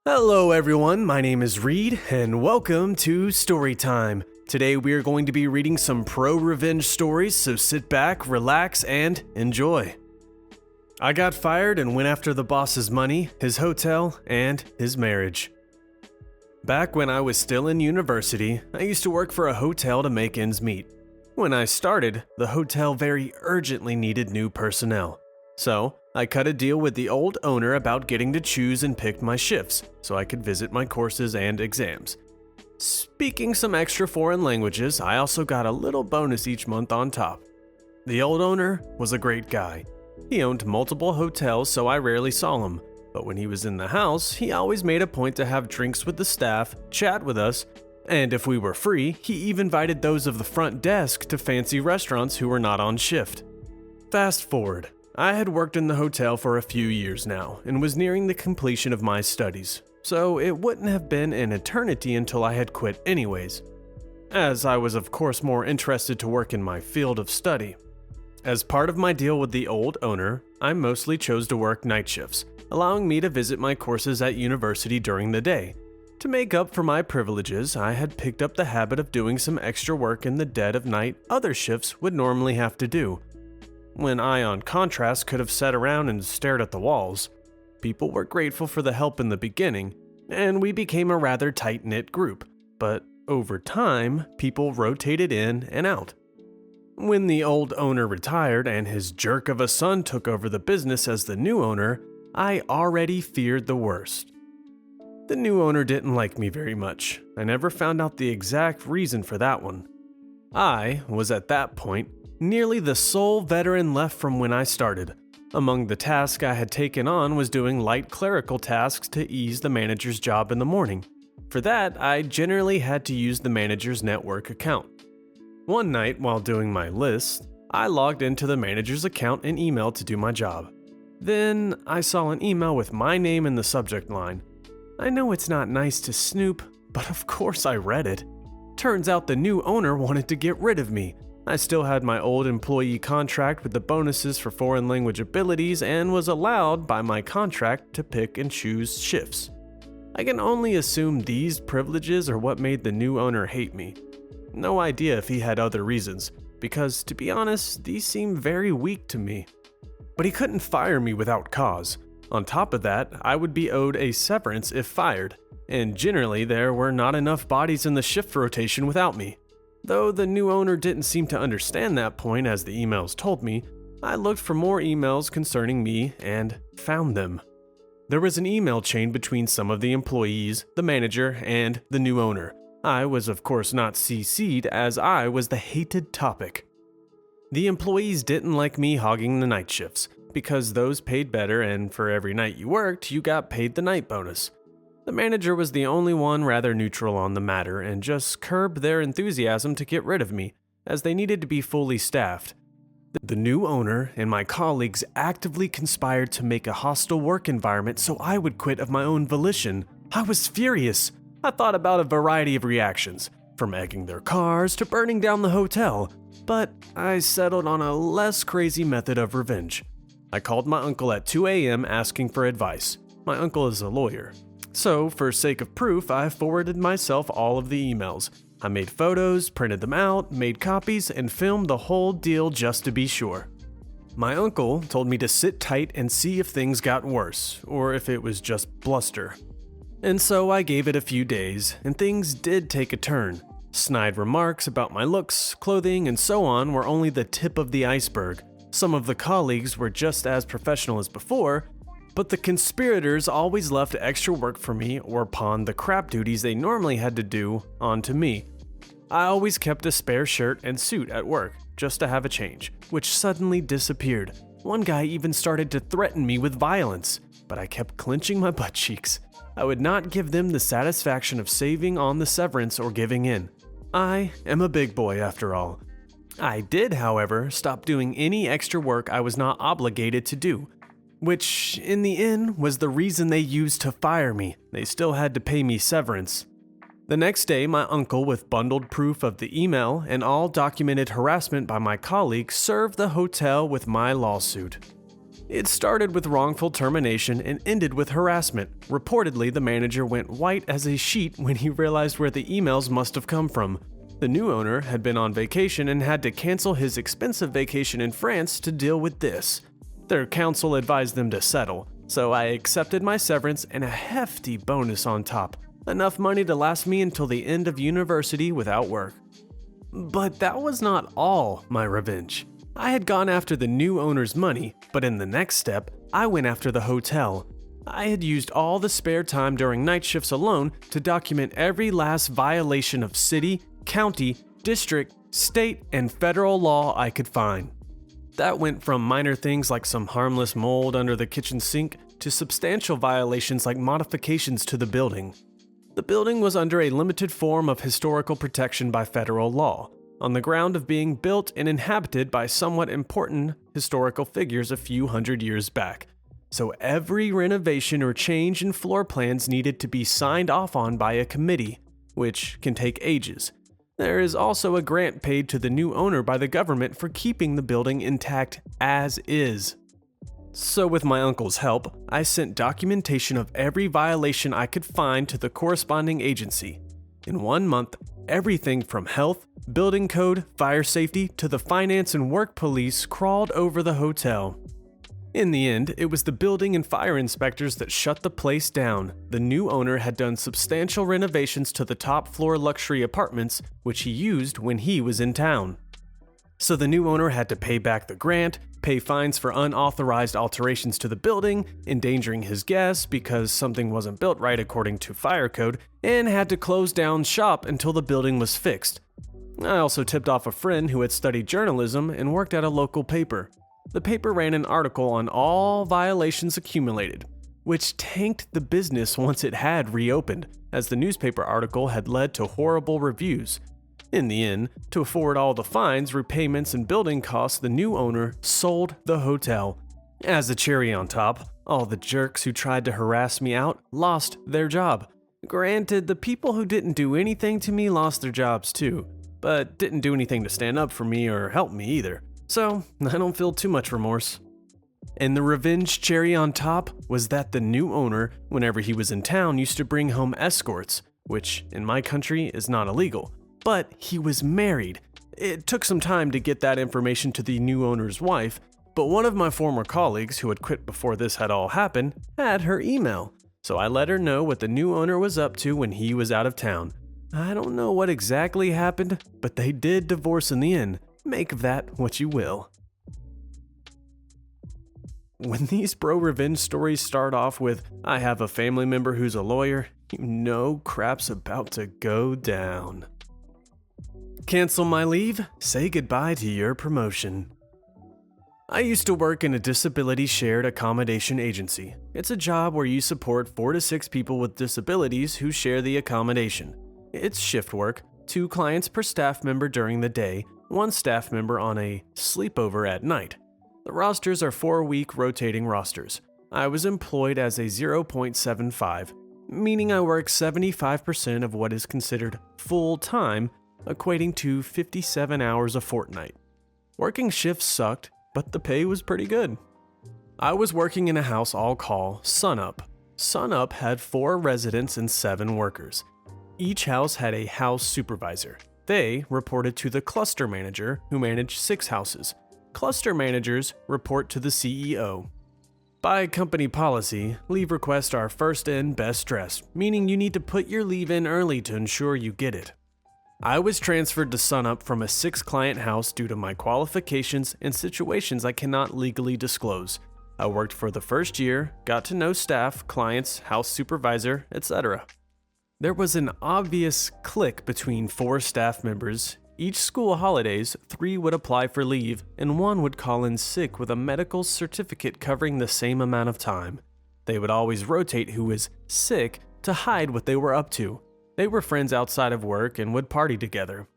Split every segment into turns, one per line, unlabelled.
Hello everyone, my name is Reed, and welcome to Storytime. Today we are going to be reading some pro-revenge stories, so sit back, relax, and enjoy. I got fired and went after the boss's money, his hotel, and his marriage. Back when I was still in university, I used to work for a hotel to make ends meet. When I started, the hotel very urgently needed new personnel. So, I cut a deal with the old owner about getting to choose and pick my shifts so I could visit my courses and exams. Speaking some extra foreign languages, I also got a little bonus each month on top. The old owner was a great guy. He owned multiple hotels, so I rarely saw him, but when he was in the house, he always made a point to have drinks with the staff, chat with us, and if we were free, he even invited those of the front desk to fancy restaurants who were not on shift. Fast forward. I had worked in the hotel for a few years now and was nearing the completion of my studies, so it wouldn't have been an eternity until I had quit anyways, as I was of course more interested to work in my field of study. As part of my deal with the old owner, I mostly chose to work night shifts, allowing me to visit my courses at university during the day. To make up for my privileges, I had picked up the habit of doing some extra work in the dead of night other shifts would normally have to do. When I, on contrast, could have sat around and stared at the walls. People were grateful for the help in the beginning, and we became a rather tight-knit group, but over time, people rotated in and out. When the old owner retired and his jerk of a son took over the business as the new owner, I already feared the worst. The new owner didn't like me very much. I never found out the exact reason for that one. I was at that point nearly the sole veteran left from when I started. Among the tasks I had taken on was doing light clerical tasks to ease the manager's job in the morning. For that, I generally had to use the manager's network account. One night, while doing my list, I logged into the manager's account and emailed to do my job. Then, I saw an email with my name in the subject line. I know it's not nice to snoop, but of course I read it. Turns out the new owner wanted to get rid of me. I still had my old employee contract with the bonuses for foreign language abilities and was allowed by my contract to pick and choose shifts. I can only assume these privileges are what made the new owner hate me. No idea if he had other reasons, because to be honest, these seem very weak to me. But he couldn't fire me without cause. On top of that, I would be owed a severance if fired, and generally there were not enough bodies in the shift rotation without me. Though the new owner didn't seem to understand that point as the emails told me, I looked for more emails concerning me and found them. There was an email chain between some of the employees, the manager, and the new owner. I was of course not CC'd as I was the hated topic. The employees didn't like me hogging the night shifts, because those paid better and for every night you worked, you got paid the night bonus. The manager was the only one rather neutral on the matter and just curbed their enthusiasm to get rid of me, as they needed to be fully staffed. The new owner and my colleagues actively conspired to make a hostile work environment so I would quit of my own volition. I was furious. I thought about a variety of reactions, from egging their cars to burning down the hotel, but I settled on a less crazy method of revenge. I called my uncle at 2 a.m. asking for advice. My uncle is a lawyer. So, for sake of proof, I forwarded myself all of the emails. I made photos, printed them out, made copies, and filmed the whole deal just to be sure. My uncle told me to sit tight and see if things got worse, or if it was just bluster. And so I gave it a few days, and things did take a turn. Snide remarks about my looks, clothing, and so on were only the tip of the iceberg. Some of the colleagues were just as professional as before, but the conspirators always left extra work for me or pawned the crap duties they normally had to do onto me. I always kept a spare shirt and suit at work, just to have a change, which suddenly disappeared. One guy even started to threaten me with violence, but I kept clenching my butt cheeks. I would not give them the satisfaction of saving on the severance or giving in. I am a big boy after all. I did, however, stop doing any extra work I was not obligated to do, which, in the end, was the reason they used to fire me. They still had to pay me severance. The next day, my uncle, with bundled proof of the email and all documented harassment by my colleagues, served the hotel with my lawsuit. It started with wrongful termination and ended with harassment. Reportedly, the manager went white as a sheet when he realized where the emails must have come from. The new owner had been on vacation and had to cancel his expensive vacation in France to deal with this. Their counsel advised them to settle, so I accepted my severance and a hefty bonus on top, enough money to last me until the end of university without work. But that was not all my revenge. I had gone after the new owner's money, but in the next step, I went after the hotel. I had used all the spare time during night shifts alone to document every last violation of city, county, district, state, and federal law I could find. That went from minor things like some harmless mold under the kitchen sink to substantial violations like modifications to the building. The building was under a limited form of historical protection by federal law, on the ground of being built and inhabited by somewhat important historical figures a few hundred years back. So every renovation or change in floor plans needed to be signed off on by a committee, which can take ages. There is also a grant paid to the new owner by the government for keeping the building intact as is. So with my uncle's help, I sent documentation of every violation I could find to the corresponding agency. In 1 month, everything from health, building code, fire safety, to the finance and work police crawled over the hotel. In the end, it was the building and fire inspectors that shut the place down. The new owner had done substantial renovations to the top floor luxury apartments, which he used when he was in town. So the new owner had to pay back the grant, pay fines for unauthorized alterations to the building, endangering his guests because something wasn't built right according to fire code, and had to close down shop until the building was fixed. I also tipped off a friend who had studied journalism and worked at a local paper. The paper ran an article on all violations accumulated, which tanked the business once it had reopened, as the newspaper article had led to horrible reviews. In the end, to afford all the fines, repayments, and building costs, the new owner sold the hotel. As a cherry on top, all the jerks who tried to harass me out lost their job. Granted, the people who didn't do anything to me lost their jobs too, but didn't do anything to stand up for me or help me either. So, I don't feel too much remorse. And the revenge cherry on top was that the new owner, whenever he was in town, used to bring home escorts, which in my country is not illegal, but he was married. It took some time to get that information to the new owner's wife, but one of my former colleagues, who had quit before this had all happened, had her email, so I let her know what the new owner was up to when he was out of town. I don't know what exactly happened, but they did divorce in the end. Make of that what you will. When these pro-revenge stories start off with, "I have a family member who's a lawyer," you know crap's about to go down. Cancel my leave, say goodbye to your promotion. I used to work in a disability shared accommodation agency. It's a job where you support 4 to 6 people with disabilities who share the accommodation. It's shift work, 2 clients per staff member during the day, 1 staff member on a sleepover at night. The rosters are 4-week rotating rosters. I was employed as a 0.75, meaning I work 75% of what is considered full-time, equating to 57 hours a fortnight. Working shifts sucked, but the pay was pretty good. I was working in a house I'll call Sunup. Sunup had 4 residents and 7 workers. Each house had a house supervisor. They reported to the cluster manager, who managed 6 houses. Cluster managers report to the CEO. By company policy, leave requests are first in, best dressed, meaning you need to put your leave in early to ensure you get it. I was transferred to Sunup from a 6-client house due to my qualifications and situations I cannot legally disclose. I worked for the first year, got to know staff, clients, house supervisor, etc. There was an obvious clique between 4 staff members. Each school holidays, 3 would apply for leave, and 1 would call in sick with a medical certificate covering the same amount of time. They would always rotate who was sick to hide what they were up to. They were friends outside of work and would party together.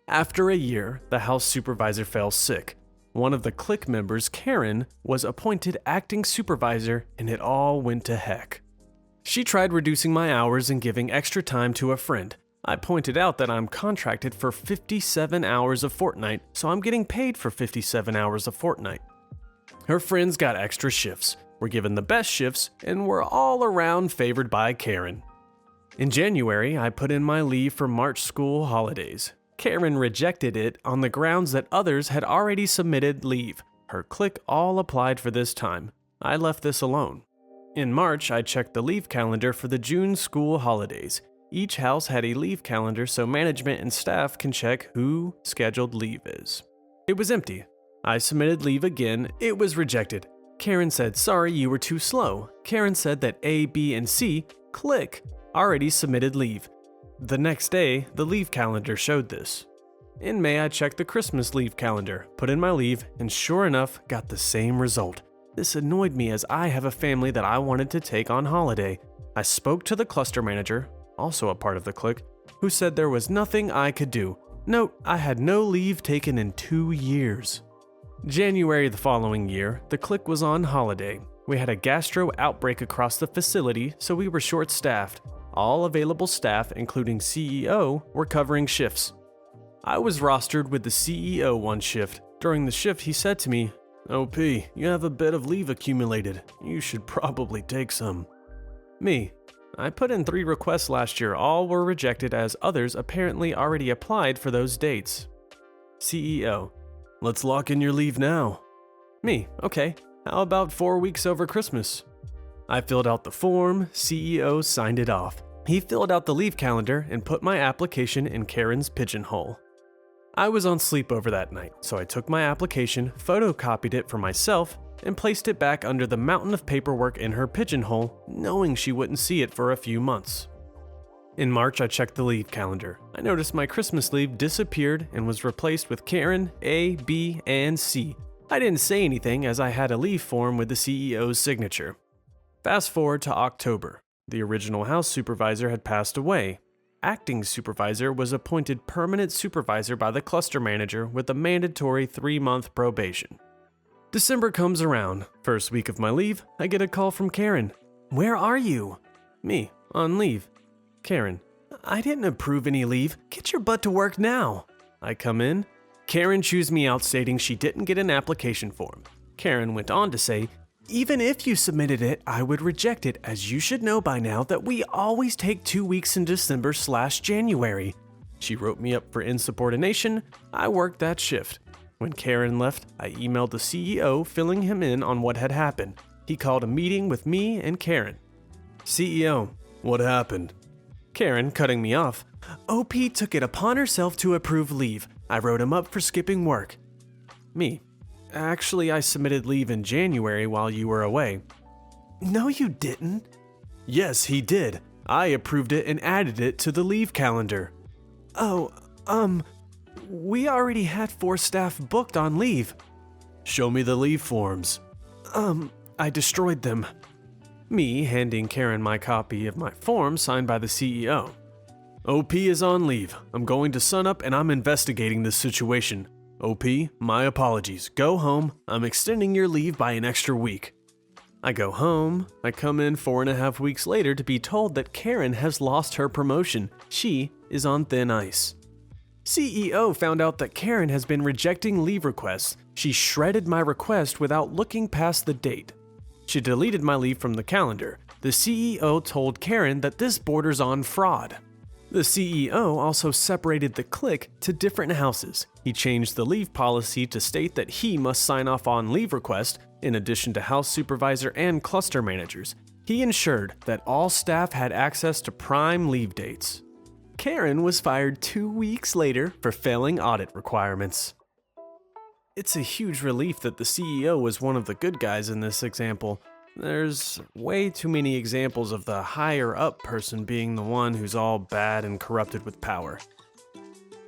After a year, the house supervisor fell sick. One of the clique members, Karen, was appointed acting supervisor, and it all went to heck. She tried reducing my hours and giving extra time to a friend. I pointed out that I'm contracted for 57 hours a fortnight, so I'm getting paid for 57 hours a fortnight. Her friends got extra shifts, were given the best shifts, and were all around favored by Karen. In January, I put in my leave for March school holidays. Karen rejected it on the grounds that others had already submitted leave. Her clique all applied for this time. I left this alone. In March, I checked the leave calendar for the June school holidays. Each house had a leave calendar so management and staff can check who scheduled leave is. It was empty. I submitted leave again. It was rejected. Karen said, "Sorry, you were too slow." Karen said that A, B, and C, clique, already submitted leave. The next day, the leave calendar showed this. In May, I checked the Christmas leave calendar, put in my leave, and sure enough, got the same result. This annoyed me as I have a family that I wanted to take on holiday. I spoke to the cluster manager, also a part of the clique, who said there was nothing I could do. Note, I had no leave taken in 2 years. January the following year, the clique was on holiday. We had a gastro outbreak across the facility, so we were short-staffed. All available staff, including CEO, were covering shifts. I was rostered with the CEO one shift. During the shift, he said to me, "OP, you have a bit of leave accumulated. You should probably take some." Me. I put in 3 requests last year. All were rejected as others apparently already applied for those dates. CEO. Let's lock in your leave now. Me. Okay. How about 4 weeks over Christmas? I filled out the form. CEO signed it off. He filled out the leave calendar and put my application in Karen's pigeonhole. I was on sleepover that night, so I took my application, photocopied it for myself, and placed it back under the mountain of paperwork in her pigeonhole, knowing she wouldn't see it for a few months. In March, I checked the leave calendar. I noticed my Christmas leave disappeared and was replaced with Karen, A, B, and C. I didn't say anything as I had a leave form with the CEO's signature. Fast forward to October. The original house supervisor had passed away. Acting supervisor was appointed permanent supervisor by the cluster manager with a mandatory 3-month probation. December comes around. First week of my leave, I get a call from Karen. "Where are you?" Me, on leave. Karen, "I didn't approve any leave. Get your butt to work now." I come in. Karen chews me out stating she didn't get an application form. Karen went on to say, "Even if you submitted it, I would reject it, as you should know by now that we always take 2 weeks in December/January. She wrote me up for insubordination. I worked that shift. When Karen left, I emailed the CEO filling him in on what had happened. He called a meeting with me and Karen. CEO, what happened? Karen, cutting me off. OP took it upon herself to approve leave. I wrote him up for skipping work. Me. Actually, I submitted leave in January while you were away. No, you didn't. Yes, he did. I approved it and added it to the leave calendar. Oh, we already had 4 staff booked on leave. Show me the leave forms. I destroyed them. Me handing Karen my copy of my form signed by the CEO. OP is on leave. I'm going to sunup and I'm investigating this situation. OP, my apologies. Go home. I'm extending your leave by an extra week. I go home. I come in 4.5 weeks later to be told that Karen has lost her promotion. She is on thin ice. CEO found out that Karen has been rejecting leave requests. She shredded my request without looking past the date. She deleted my leave from the calendar. The CEO told Karen that this borders on fraud. The CEO also separated the clique to different houses. He changed the leave policy to state that he must sign off on leave requests, in addition to house supervisor and cluster managers. He ensured that all staff had access to prime leave dates. Karen was fired 2 weeks later for failing audit requirements. It's a huge relief that the CEO was one of the good guys in this example. There's way too many examples of the higher up person being the one who's all bad and corrupted with power.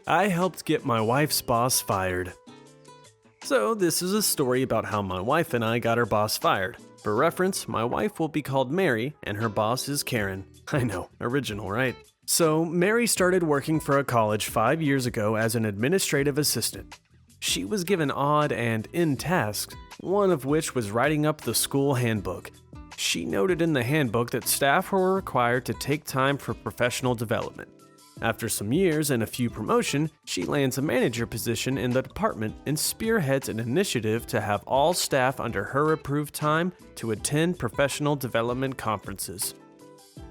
I helped get my wife's boss fired. So this is a story about how my wife and I got our boss fired. For reference, my wife will be called Mary and her boss is Karen. I know, original, right? So Mary started working for a college 5 years ago as an administrative assistant. She was given odd and end tasks, one of which was writing up the school handbook. She noted in the handbook that staff were required to take time for professional development. After some years and a few promotion, she lands a manager position in the department and spearheads an initiative to have all staff under her approved time to attend professional development conferences.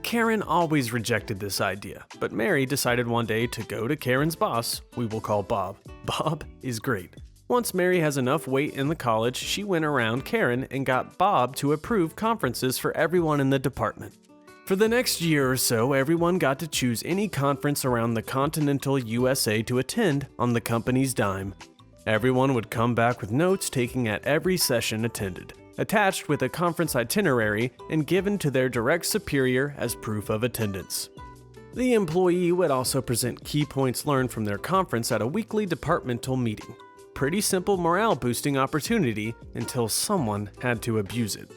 Karen always rejected this idea, but Mary decided one day to go to Karen's boss, we will call Bob. Bob is great. Once Mary has enough weight in the college, she went around Karen and got Bob to approve conferences for everyone in the department. For the next year or so, everyone got to choose any conference around the continental USA to attend on the company's dime. Everyone would come back with notes taken at every session attended, attached with a conference itinerary and given to their direct superior as proof of attendance. The employee would also present key points learned from their conference at a weekly departmental meeting. Pretty simple morale-boosting opportunity until someone had to abuse it.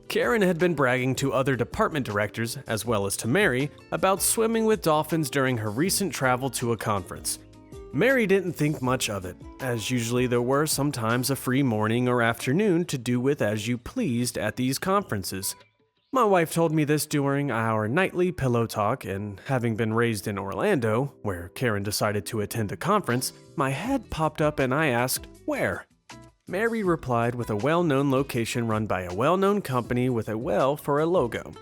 Karen had been bragging to other department directors, as well as to Mary, about swimming with dolphins during her recent travel to a conference. Mary didn't think much of it, as usually there were sometimes a free morning or afternoon to do with as you pleased at these conferences. My wife told me this during our nightly pillow talk, and having been raised in Orlando, where Karen decided to attend a conference, my head popped up and I asked, "Where?" Mary replied with a well-known location run by a well-known company with a well for a logo.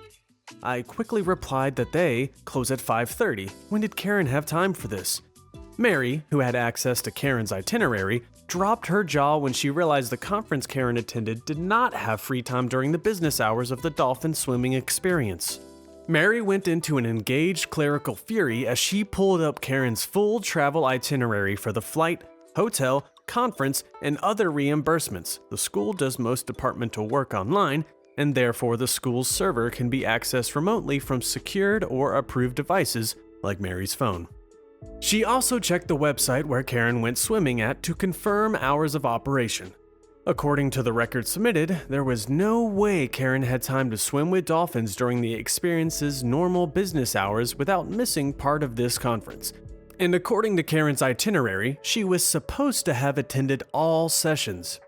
I quickly replied that they close at 5:30. When did Karen have time for this? Mary, who had access to Karen's itinerary, dropped her jaw when she realized the conference Karen attended did not have free time during the business hours of the dolphin swimming experience. Mary went into an engaged clerical fury as she pulled up Karen's full travel itinerary for the flight, hotel, conference, and other reimbursements. The school does most departmental work online, and therefore the school's server can be accessed remotely from secured or approved devices like Mary's phone. She also checked the website where Karen went swimming at to confirm hours of operation. According to the record submitted, there was no way Karen had time to swim with dolphins during the experience's normal business hours without missing part of this conference. And according to Karen's itinerary, she was supposed to have attended all sessions.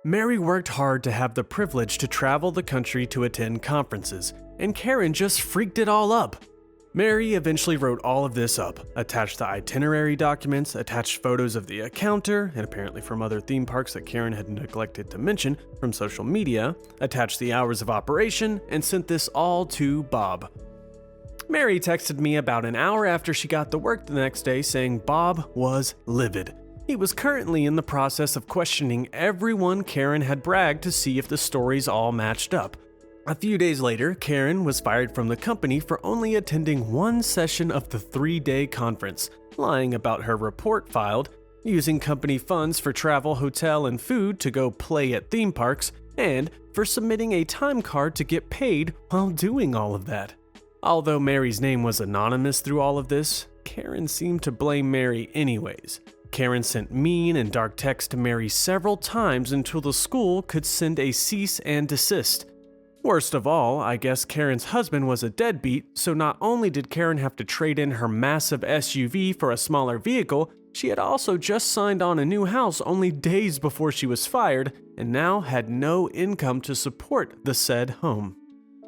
Mary worked hard to have the privilege to travel the country to attend conferences, and Karen just freaked it all up. Mary eventually wrote all of this up, attached the itinerary documents, attached photos of the encounter, and apparently from other theme parks that Karen had neglected to mention from social media, attached the hours of operation, and sent this all to Bob. Mary texted me about an hour after she got to work the next day saying Bob was livid. He was currently in the process of questioning everyone Karen had bragged to see if the stories all matched up. A few days later, Karen was fired from the company for only attending one session of the 3-day conference, lying about her report filed, using company funds for travel, hotel, and food to go play at theme parks, and for submitting a time card to get paid while doing all of that. Although Mary's name was anonymous through all of this, Karen seemed to blame Mary anyways. Karen sent mean and dark texts to Mary several times until the school could send a cease and desist. Worst of all, I guess Karen's husband was a deadbeat, so not only did Karen have to trade in her massive SUV for a smaller vehicle, she had also just signed on a new house only days before she was fired, and now had no income to support the said home.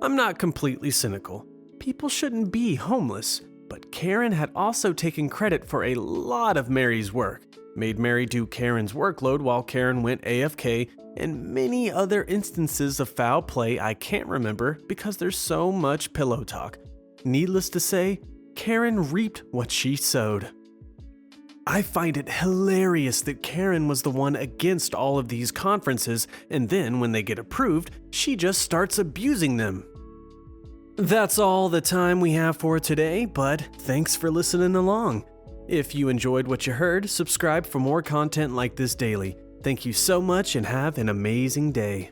I'm not completely cynical. People shouldn't be homeless, but Karen had also taken credit for a lot of Mary's work, made Mary do Karen's workload while Karen went AFK, and many other instances of foul play I can't remember because there's so much pillow talk. Needless to say, Karen reaped what she sowed. I find it hilarious that Karen was the one against all of these conferences, and then when they get approved, she just starts abusing them. That's all the time we have for today, but thanks for listening along. If you enjoyed what you heard, subscribe for more content like this daily. Thank you so much and have an amazing day.